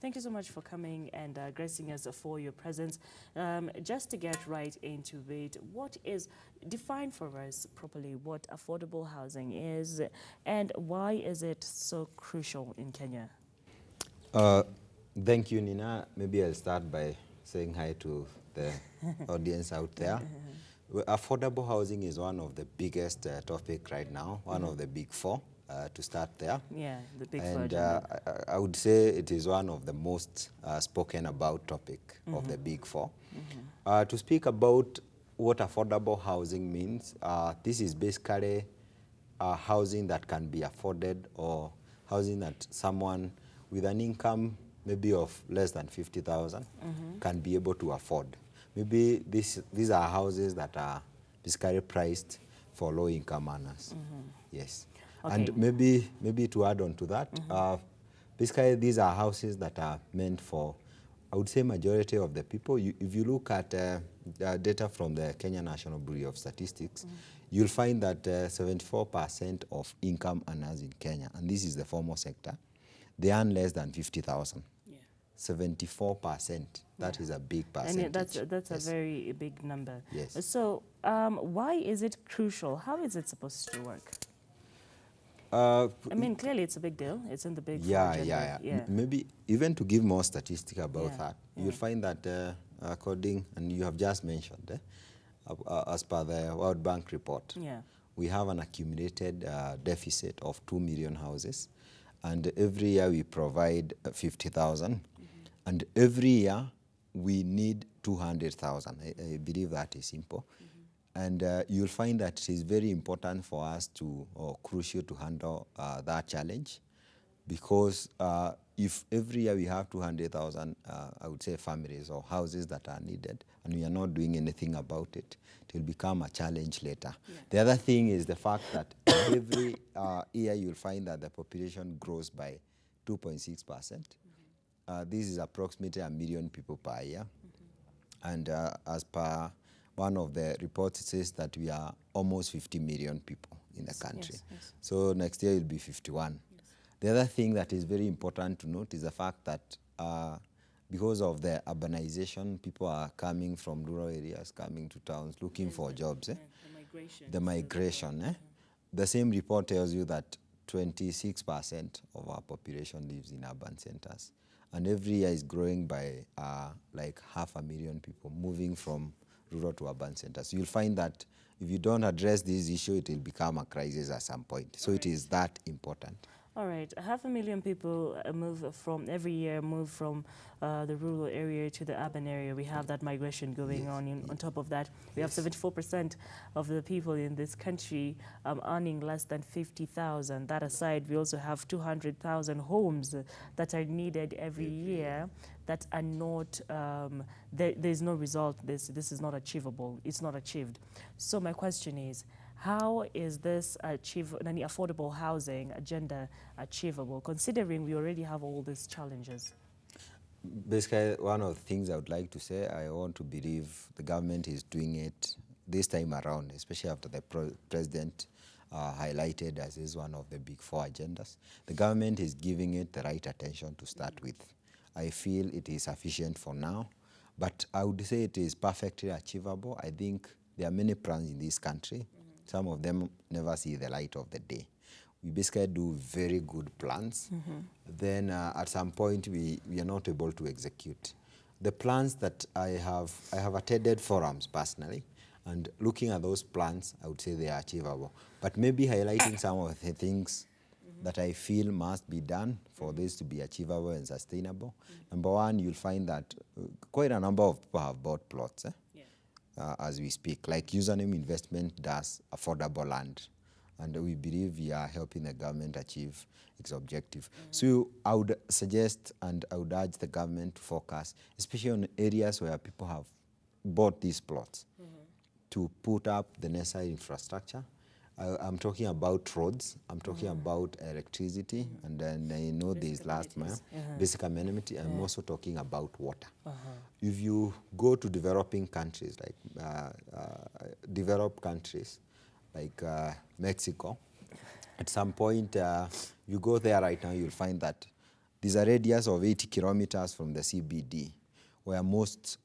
Thank you so much for coming and gracing us for your presence. Just to get right into it, define for us properly what affordable housing is and why is it so crucial in Kenya? Uh, Thank you, Nina. Maybe I'll start by saying hi to the audience out there. Affordable housing is one of the biggest topic right now, one of the big four, to start there. Yeah, the big four And agenda. I would say it is one of the most spoken about topic of the big four. To speak about what affordable housing means, this is basically housing that can be afforded or housing that someone with an income maybe of less than 50,000 can be able to afford. Maybe these are houses that are basically priced for low-income earners. Yes. Okay. And maybe to add on to that, basically these are houses that are meant for, I would say, majority of the people. If you look at data from the Kenya National Bureau of Statistics, you'll find that 74% of income earners in Kenya, and this is the formal sector, they earn less than 50,000. Yeah. 74%. That is a big percentage. And that's Yes. a very big number. Yes. So why is it crucial? How is it supposed to work? I mean, clearly it's a big deal. It's in the big four agenda. Yeah. Maybe even to give more statistics about Yeah, that, you'll find that according, and you have just mentioned, as per the World Bank report, Yeah. we have an accumulated deficit of 2 million houses, and every year we provide 50,000, and every year we need 200,000. I believe that is simple. And you'll find that it is very important for us to, or crucial to handle that challenge, because if every year we have 200,000, I would say, families or houses that are needed, and we are not doing anything about it, it will become a challenge later. Yeah. The other thing is the fact that every year you'll find that the population grows by 2.6%. This is approximately 1 million people per year. And as per one of the reports, it says that we are almost 50 million people in the country. Yes. So next year it will be 51. Yes. The other thing that is very important to note is the fact that because of the urbanization, people are coming from rural areas, coming to towns, looking for jobs. The migration. The same report tells you that 26% of our population lives in urban centers. And every year is growing by like 500,000 people moving from rural to urban centers. You'll find that if you don't address this issue, it will become a crisis at some point. So it is that important. All right, 500,000 people every year move from the rural area to the urban area. We have that migration going on. On top of that, we have 74% of the people in this country earning less than 50,000. That aside, we also have 200,000 homes that are needed every year that are not, there's no result. This is not achievable. It's not achieved. So my question is, how is this affordable housing agenda achievable, considering we already have all these challenges? Basically, one of the things I would like to say, I want to believe the government is doing it this time around, especially after the president highlighted as is one of the big four agendas. The government is giving it the right attention to start with. I feel it is sufficient for now, but I would say it is perfectly achievable. I think there are many plans in this country. Some of them never see the light of the day. We basically do very good plans. Then at some point we are not able to execute. The plans that I have attended forums personally, and looking at those plans, I would say they are achievable. But maybe highlighting some of the things that I feel must be done for this to be achievable and sustainable. Number one, you'll find that quite a number of people have bought plots. As we speak, like Username Investment does affordable land, and we believe we are helping the government achieve its objective. So I would suggest and I would urge the government to focus, especially on areas where people have bought these plots, to put up the necessary infrastructure. I'm talking about roads, I'm talking about electricity, and then I know there's last mile, basic amenity. I'm also talking about water. If you go to developing countries, like developed countries, like Mexico, at some point, you go there right now, you'll find that there's a radius of 80 kilometers from the CBD where most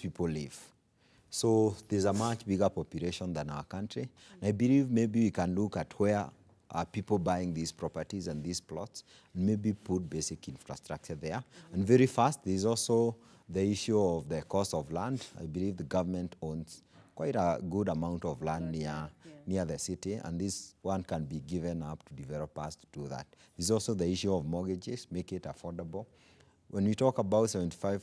people live. So there's a much bigger population than our country. And I believe maybe we can look at where are people buying these properties and these plots, and maybe put basic infrastructure there. And very fast, there's also the issue of the cost of land. I believe the government owns quite a good amount of land near the city, and this one can be given up to developers to do that. There's also the issue of mortgages, make it affordable. When we talk about 75%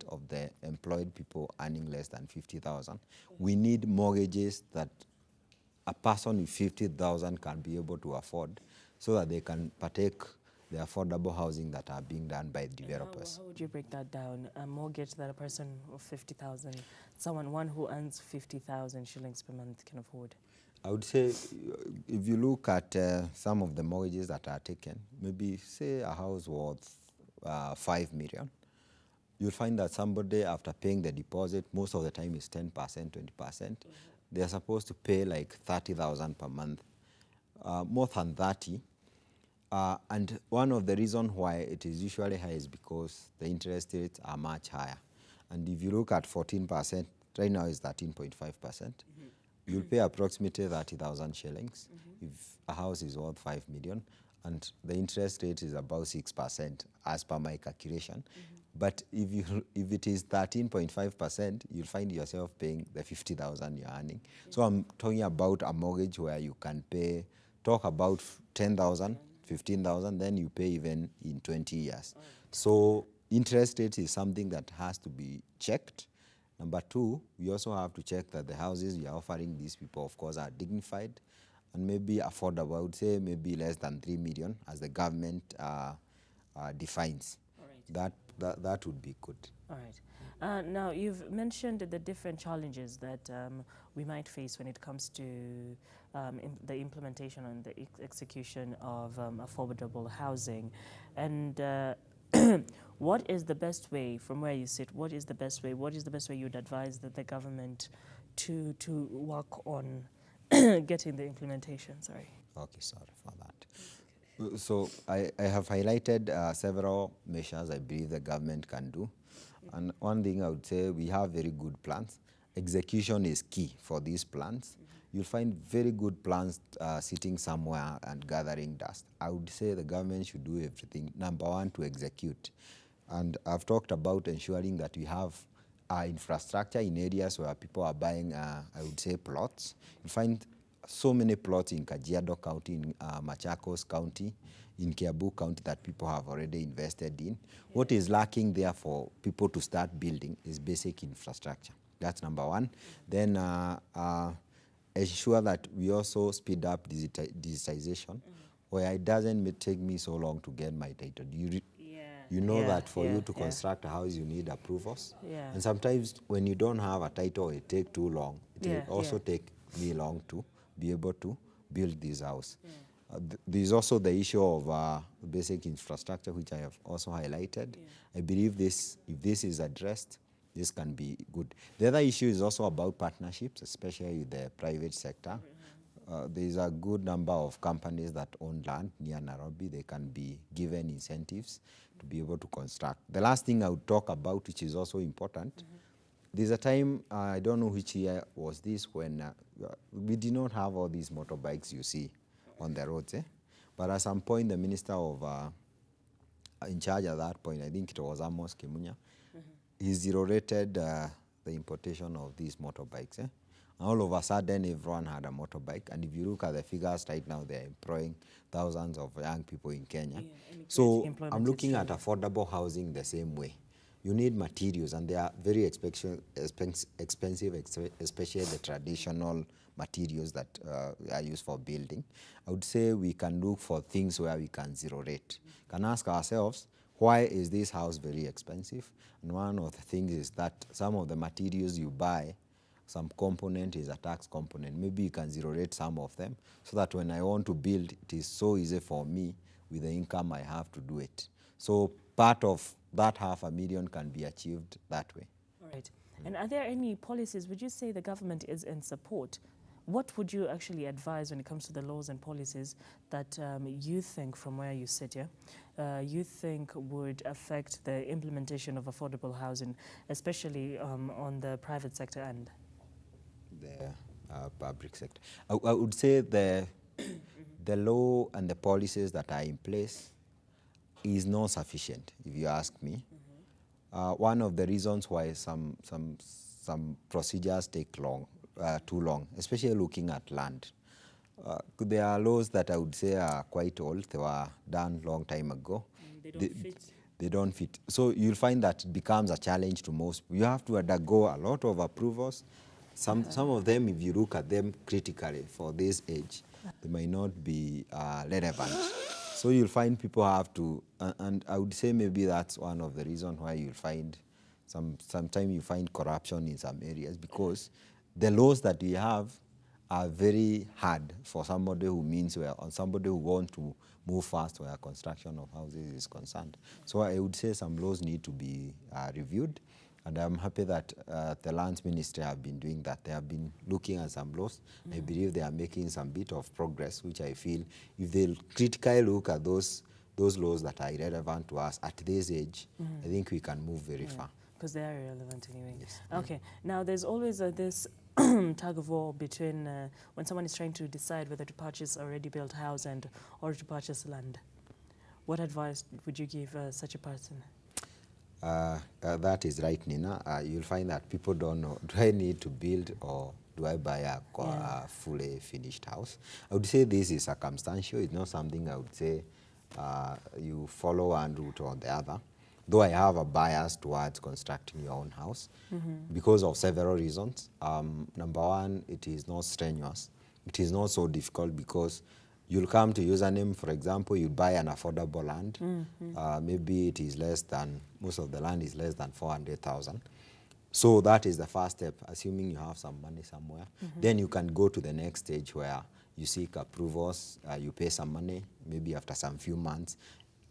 of the employed people earning less than 50,000, we need mortgages that a person with 50,000 can be able to afford, so that they can partake the affordable housing that are being done by developers. How would you break that down? A mortgage that a person of 50,000, one who earns 50,000 shillings per month can afford? I would say, if you look at some of the mortgages that are taken, maybe say a house worth 5 million, you'll find that somebody, after paying the deposit, most of the time is 10%, 20%, they're supposed to pay like 30,000 per month, more than 30. And one of the reasons why it is usually high is because the interest rates are much higher. And if you look at 14%, right now is 13.5%, you'll pay approximately 30,000 shillings if a house is worth 5 million, and the interest rate is about 6% as per my calculation. But if it is 13.5%, you'll find yourself paying the 50,000 you're earning. So I'm talking about a mortgage where you can pay, talk about 10,000, 15,000, then you pay even in 20 years. So interest rate is something that has to be checked. Number two, we also have to check that the houses we are offering these people, of course, are dignified and maybe affordable. I would say maybe less than 3 million as the government defines. That would be good. All right. Now, you've mentioned the different challenges that we might face when it comes to the implementation and the execution of affordable housing. And what is the best way, from where you sit, what is the best way you'd advise that the government to work on getting the implementation? Sorry. Okay, sorry for that. So I have highlighted several measures I believe the government can do. And one thing I would say, we have very good plans. Execution is key for these plans. You'll find very good plans sitting somewhere and gathering dust. I would say the government should do everything, number one, to execute. And I've talked about ensuring that we have infrastructure in areas where people are buying, I would say, plots. You find so many plots in Kajiado County, in Machakos County, in Kiambu County that people have already invested in. What is lacking there for people to start building is basic infrastructure. That's number one. Then ensure that we also speed up digitization, where it doesn't take me so long to get my title. You know that for you to construct a house, you need approvals. And sometimes when you don't have a title, it takes too long. It will also take me long to be able to build this house. There's also the issue of basic infrastructure, which I have also highlighted. I believe if this is addressed, this can be good. The other issue is also about partnerships, especially with the private sector. There's a good number of companies that own land near Nairobi. They can be given incentives to be able to construct. The last thing I would talk about, which is also important, there's a time, I don't know which year was this, when we did not have all these motorbikes you see on the roads. But at some point, the minister in charge at that point, I think it was Amos Kimunya, he zero-rated the importation of these motorbikes. And all of a sudden, everyone had a motorbike. And if you look at the figures right now, they're employing thousands of young people in Kenya. So I'm looking at affordable housing the same way. You need materials, and they are very expensive, especially the traditional materials that are used for building. I would say we can look for things where we can zero rate. Can ask ourselves, why is this house very expensive? And one of the things is that some of the materials you buy, some component is a tax component. Maybe you can zero rate some of them, so that when I want to build, it is so easy for me with the income I have to do it. So part of that $500,000 can be achieved that way. All right. And are there any policies, would you say the government is in support What would you actually advise when it comes to the laws and policies that you think, from where you sit here, you think would affect the implementation of affordable housing, especially on the private sector end? The public sector. I would say the law and the policies that are in place is not sufficient, if you ask me. One of the reasons why some procedures take too long, especially looking at land. There are laws that I would say are quite old. They were done long time ago. They don't fit. They don't fit. So you'll find that it becomes a challenge to most. You have to undergo a lot of approvals. Some of them, if you look at them critically for this age, they might not be relevant. So you'll find people have to, and I would say maybe that's one of the reasons why you'll find sometimes you find corruption in some areas, because the laws that we have are very hard for somebody who means well, or somebody who wants to move fast where construction of houses is concerned. So I would say some laws need to be reviewed, and I'm happy that the Lands Ministry have been doing that. They have been looking at some laws. I believe they are making some bit of progress, which I feel if they critically look at those laws that are irrelevant to us at this age, I think we can move very far. Because they are irrelevant anyway. Yes. Okay. Now, there's always this tug of war between when someone is trying to decide whether to purchase a already built house or to purchase land. What advice would you give such a person? That is right, Nina. You'll find that people don't know, do I need to build or do I buy a fully finished house? I would say this is circumstantial. It's not something I would say you follow one route or the other. Though I have a bias towards constructing your own house because of several reasons. Number one, it is not strenuous. It is not so difficult because you'll come to username, for example, you buy an affordable land. Maybe it is less than, most of the land is less than 400,000. So that is the first step, assuming you have some money somewhere. Then you can go to the next stage where you seek approvals, you pay some money, maybe after some few months.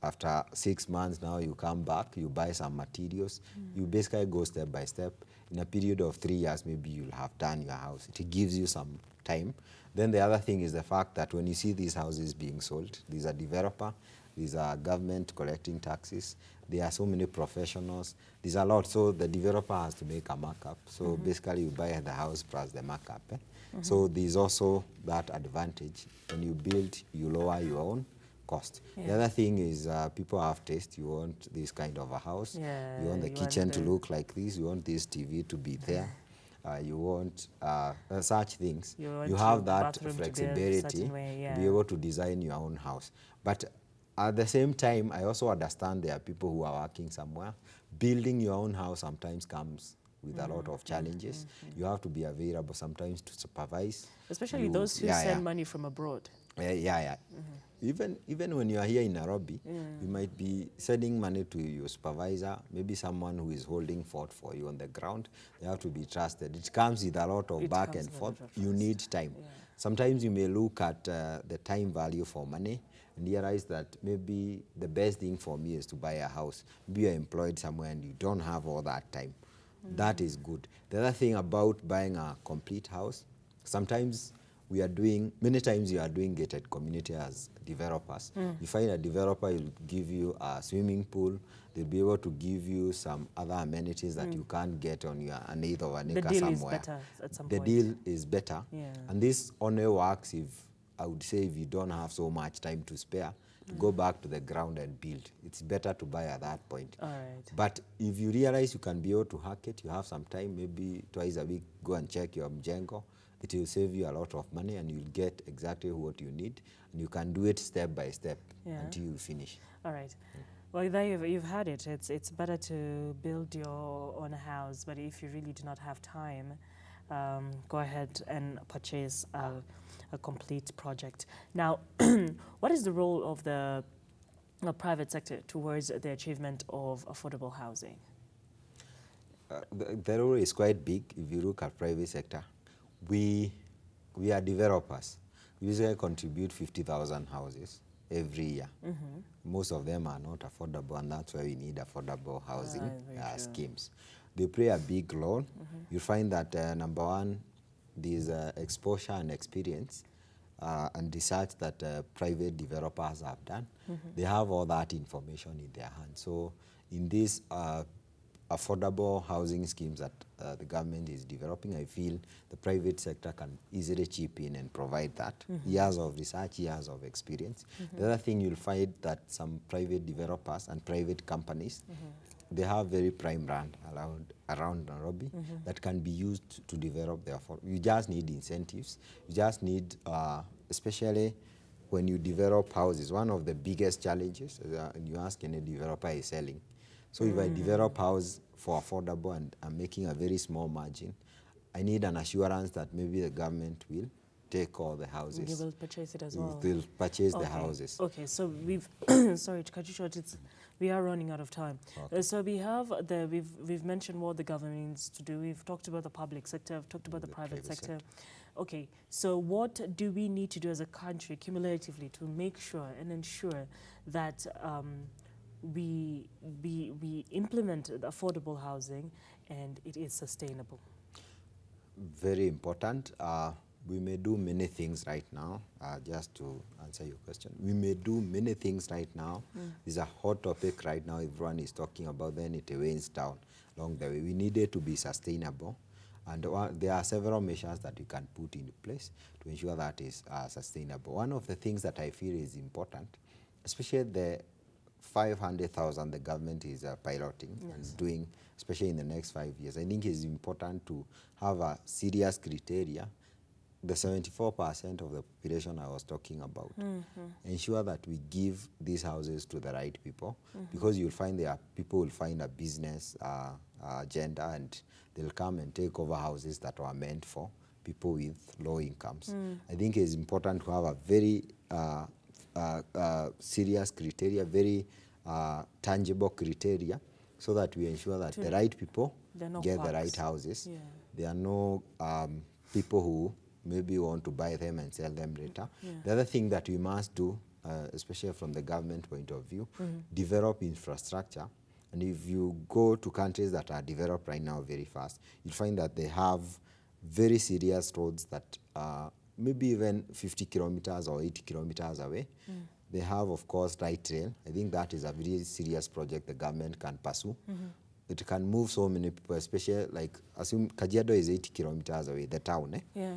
After 6 months now, you come back, you buy some materials. You basically go step by step. In a period of 3 years, maybe you'll have done your house. It gives you some time. Then the other thing is the fact that when you see these houses being sold, these are developer, these are government collecting taxes, there are so many professionals, there's a lot. So the developer has to make a markup. So basically you buy the house plus the markup. So there's also that advantage. When you build, you lower your own cost. The other thing is people have taste. You want this kind of a house. You want the kitchen to look like this. You want this TV to be there. You want such things. You have that flexibility to be able to design your own house. But at the same time, I also understand there are people who are working somewhere. Building your own house sometimes comes with a lot of challenges. You have to be available sometimes to supervise. Especially those who send money from abroad. Even when you are here in Nairobi, you might be sending money to your supervisor, maybe someone who is holding fort for you on the ground. They have to be trusted. It comes with a lot of back and forth. You need time. Sometimes you may look at the time value for money and realize that maybe the best thing for me is to buy a house. Maybe you're employed somewhere and you don't have all that time. That is good. The other thing about buying a complete house, sometimes many times you are doing gated community as developers. You find a developer will give you a swimming pool. They'll be able to give you some other amenities that you can't get on your an eighth of an acre somewhere. The deal is better at some point. The deal is better. And this only works if you don't have so much time to spare to go back to the ground and build. It's better to buy at that point. All right. But if you realize you can be able to hack it, you have some time, maybe twice a week, go and check your mjengo. It will save you a lot of money and you'll get exactly what you need. And you can do it step by step until you finish. All right. Well, there you've had it. It's better to build your own house, but if you really do not have time, go ahead and purchase a complete project. Now, what is the role of the private sector towards the achievement of affordable housing? The role is quite big if you look at private sector. We are developers. We usually contribute 50,000 houses every year. Most of them are not affordable, and that's why we need affordable housing schemes. They play a big role. You find that, number one, this exposure and experience and research that private developers have done. They have all that information in their hands. So in these affordable housing schemes that the government is developing, I feel the private sector can easily chip in and provide that. Years of research, years of experience. The other thing you'll find that some private developers and private companies, they have very prime land around Nairobi that can be used to develop their. You just need incentives. You just need, especially when you develop houses, one of the biggest challenges, you ask any developer is selling. So if I develop house for affordable and I'm making a very small margin, I need an assurance that maybe the government will take all the houses. You will purchase it as well. They'll purchase the houses. Okay, so we've sorry to cut you short. We are running out of time. Okay. So we've mentioned what the government needs to do. We've talked about the public sector. We've talked about the private sector. Okay, so what do we need to do as a country cumulatively to make sure and ensure that we implement affordable housing and it is sustainable? Very important. We may do many things right now, just to answer your question. We may do many things right now. It's a hot topic right now. Everyone is talking about, then it wanes down along the way. We need it to be sustainable. And there are several measures that we can put in place to ensure that is sustainable. One of the things that I feel is important, especially the 500,000 the government is piloting and doing, especially in the next 5 years. I think it's important to have a serious criteria. The 74% of the population I was talking about. Ensure that we give these houses to the right people, because you'll find there are people will find a business agenda and they'll come and take over houses that were meant for people with low incomes. I think it's important to have a very serious criteria, very tangible criteria, so that we ensure that the right people get the right houses. Yeah. There are no people who maybe want to buy them and sell them later. Yeah. The other thing that we must do, especially from the government point of view, develop infrastructure. And if you go to countries that are developed right now very fast, you'll find that they have very serious roads that maybe even 50 kilometers or 80 kilometers away. They have, of course, light rail. I think that is a very serious project the government can pursue. It can move so many people, especially like, assume Kajiado is 80 kilometers away, the town. Yeah.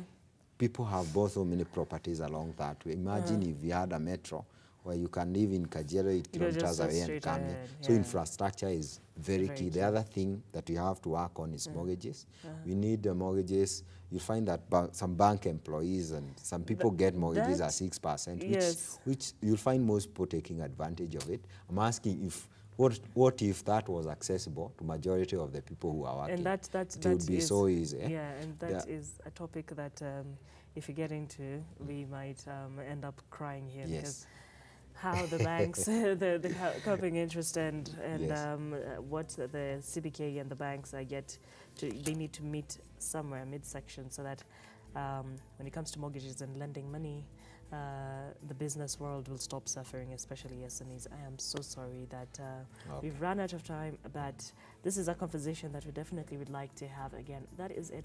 People have bought so many properties along that way. Imagine if we had a metro where you can live in Kajiado 8 kilometers away and come here. So infrastructure is very key. The other thing that we have to work on is mortgages. We need mortgages. You find that some bank employees and some people get mortgages at 6%, which you'll find most people taking advantage of it. I'm asking if what if that was accessible to majority of the people who are working? And it would be so easy. Yeah, and that is a topic that if you get into, we might end up crying here. Because how the banks, the coping interest and what the CBK and the banks they need to meet somewhere midsection, so that when it comes to mortgages and lending money, the business world will stop suffering, especially SMEs. I am so sorry that we've run out of time, but this is a conversation that we definitely would like to have again. That is it